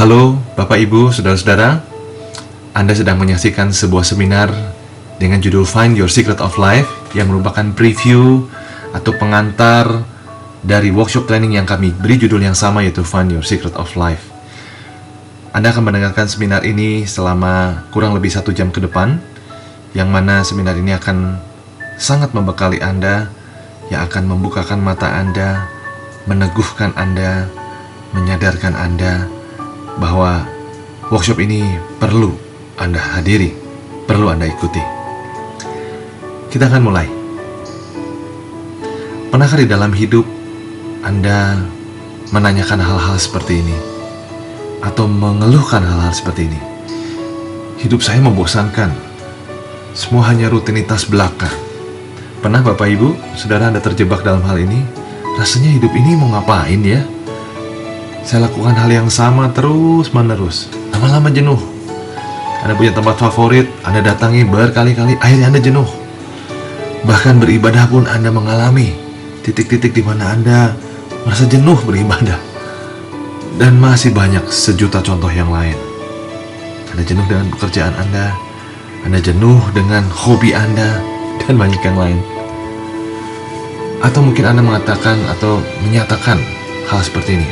Halo Bapak Ibu, Saudara-saudara. Anda sedang menyaksikan sebuah seminar dengan judul Find Your Secret of Life, yang merupakan preview atau pengantar dari workshop training yang kami beri judul yang sama, yaitu Find Your Secret of Life. Anda akan mendengarkan seminar ini selama kurang lebih 1 jam ke depan, yang mana seminar ini akan sangat membekali Anda, yang akan membukakan mata Anda, meneguhkan Anda, menyadarkan Anda bahwa workshop ini perlu Anda hadiri, perlu Anda ikuti. Kita akan mulai. Pernahkah di dalam hidup Anda menanyakan hal-hal seperti ini? Atau mengeluhkan hal-hal seperti ini? Hidup saya membosankan. Semua hanya rutinitas belaka. Pernah Bapak Ibu, Saudara Anda terjebak dalam hal ini? Rasanya hidup ini mau ngapain ya? Saya lakukan hal yang sama terus-menerus. Lama-lama jenuh. Anda punya tempat favorit, Anda datangi berkali-kali, akhirnya Anda jenuh. Bahkan beribadah pun Anda mengalami titik-titik di mana Anda merasa jenuh beribadah. Dan masih banyak sejuta contoh yang lain. Anda jenuh dengan pekerjaan Anda jenuh dengan hobi Anda, dan banyak yang lain. Atau mungkin Anda mengatakan atau menyatakan hal seperti ini.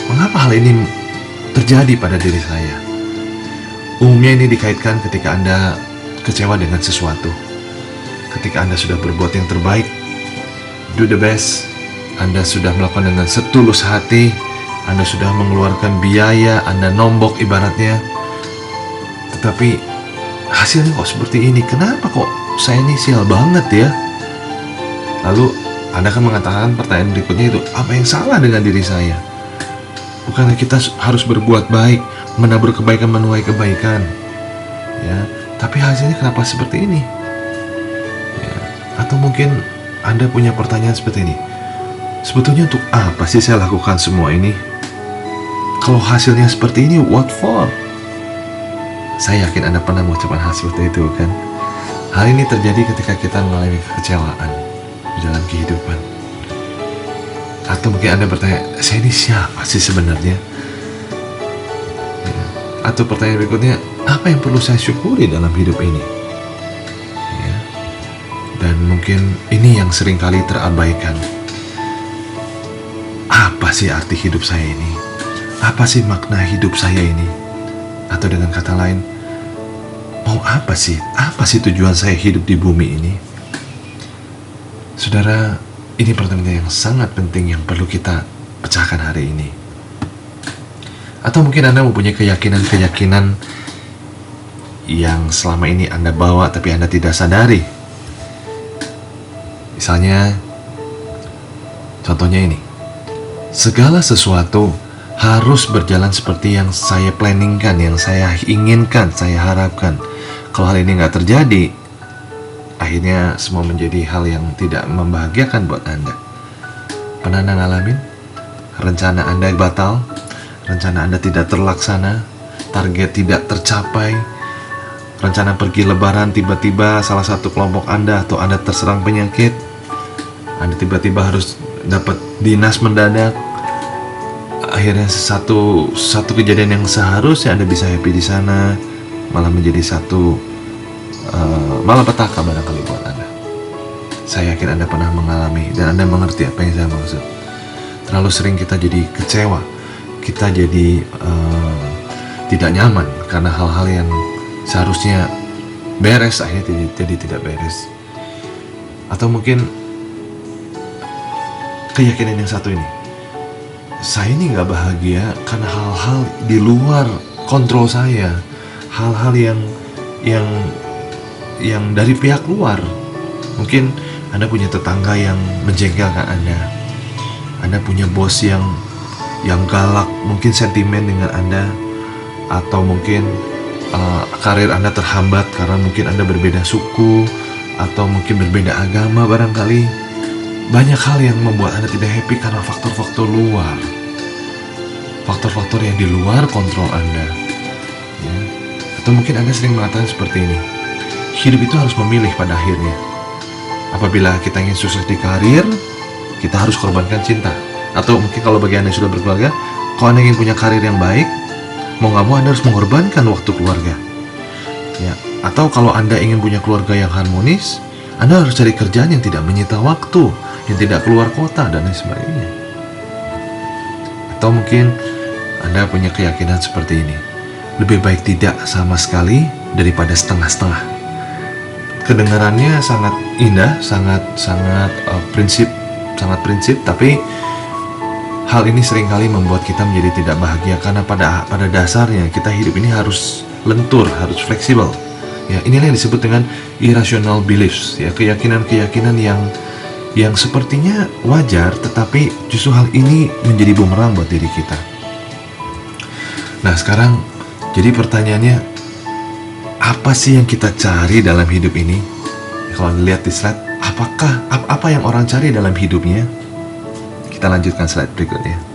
Mengapa hal ini terjadi pada diri saya? Umumnya ini dikaitkan ketika Anda kecewa dengan sesuatu. Ketika Anda sudah berbuat yang terbaik, do the best, Anda sudah melakukan dengan setulus hati, Anda sudah mengeluarkan biaya, Anda nombok ibaratnya, tetapi hasilnya kok seperti ini. Kenapa kok saya ini sial banget ya? Lalu Anda akan mengatakan pertanyaan berikutnya itu, apa yang salah dengan diri saya? Bukannya kita harus berbuat baik, menabur kebaikan, menuai kebaikan, ya? Tapi hasilnya kenapa seperti ini? Ya. Atau mungkin Anda punya pertanyaan seperti ini, sebetulnya untuk apa sih saya lakukan semua ini? Kalau hasilnya seperti ini, what for? Saya yakin Anda pernah mengucapkan hal seperti itu, kan? Hal ini terjadi ketika kita mengalami kekecewaan di dalam kehidupan. Atau mungkin Anda bertanya, saya ini siapa sih sebenarnya? Ya. Atau pertanyaan berikutnya, apa yang perlu saya syukuri dalam hidup ini? Ya. Dan mungkin ini yang seringkali terabaikan. Apa sih arti hidup saya ini? Apa sih makna hidup saya ini? Atau dengan kata lain, mau apa sih? Apa sih tujuan saya hidup di bumi ini? Saudara, ini pertanyaan yang sangat penting yang perlu kita pecahkan hari ini. Atau mungkin Anda mempunyai keyakinan-keyakinan yang selama ini Anda bawa tapi Anda tidak sadari. Misalnya, contohnya ini, segala sesuatu harus berjalan seperti yang saya planningkan, yang saya inginkan, saya harapkan. Kalau hal ini nggak terjadi, akhirnya semua menjadi hal yang tidak membahagiakan buat Anda. Pernah Anda ngalamin? Rencana Anda batal, rencana Anda tidak terlaksana, target tidak tercapai, rencana pergi lebaran tiba-tiba salah satu kelompok Anda atau Anda terserang penyakit, Anda tiba-tiba harus dapat dinas mendadak. Akhirnya satu kejadian yang seharusnya Anda bisa happy di sana, malah menjadi satu malapetaka barangkali buat Anda. Saya yakin Anda pernah mengalami dan Anda mengerti apa yang saya maksud. Terlalu sering kita jadi kecewa, kita jadi tidak nyaman karena hal-hal yang seharusnya beres akhirnya jadi tidak beres. Atau mungkin keyakinan yang satu ini, saya ini nggak bahagia karena hal-hal di luar kontrol saya, hal-hal yang dari pihak luar. Mungkin Anda punya tetangga yang menjengkelkan Anda punya bos yang galak, mungkin sentimen dengan Anda, atau mungkin karir Anda terhambat karena mungkin Anda berbeda suku, atau mungkin berbeda agama barangkali. Banyak hal yang membuat Anda tidak happy karena faktor-faktor luar, faktor-faktor yang di luar kontrol Anda, ya. Atau mungkin Anda sering mengatakan seperti ini, hidup itu harus memilih pada akhirnya. Apabila kita ingin sukses di karir, kita harus korbankan cinta. Atau mungkin kalau bagi Anda yang sudah berkeluarga, kalau Anda ingin punya karir yang baik, mau nggak mau Anda harus mengorbankan waktu keluarga. Ya, atau kalau Anda ingin punya keluarga yang harmonis, Anda harus cari kerjaan yang tidak menyita waktu, yang tidak keluar kota, dan lain sebagainya. Atau mungkin Anda punya keyakinan seperti ini, lebih baik tidak sama sekali daripada setengah-setengah. Kedengarannya sangat indah, sangat prinsip, tapi hal ini seringkali membuat kita menjadi tidak bahagia, karena pada dasarnya kita hidup ini harus lentur, harus fleksibel. Ya, inilah yang disebut dengan irrational beliefs, ya, keyakinan-keyakinan yang sepertinya wajar, tetapi justru hal ini menjadi bumerang buat diri kita. Nah, sekarang jadi pertanyaannya, apa sih yang kita cari dalam hidup ini? Kalau dilihat di slide, apa yang orang cari dalam hidupnya? Kita lanjutkan slide berikutnya.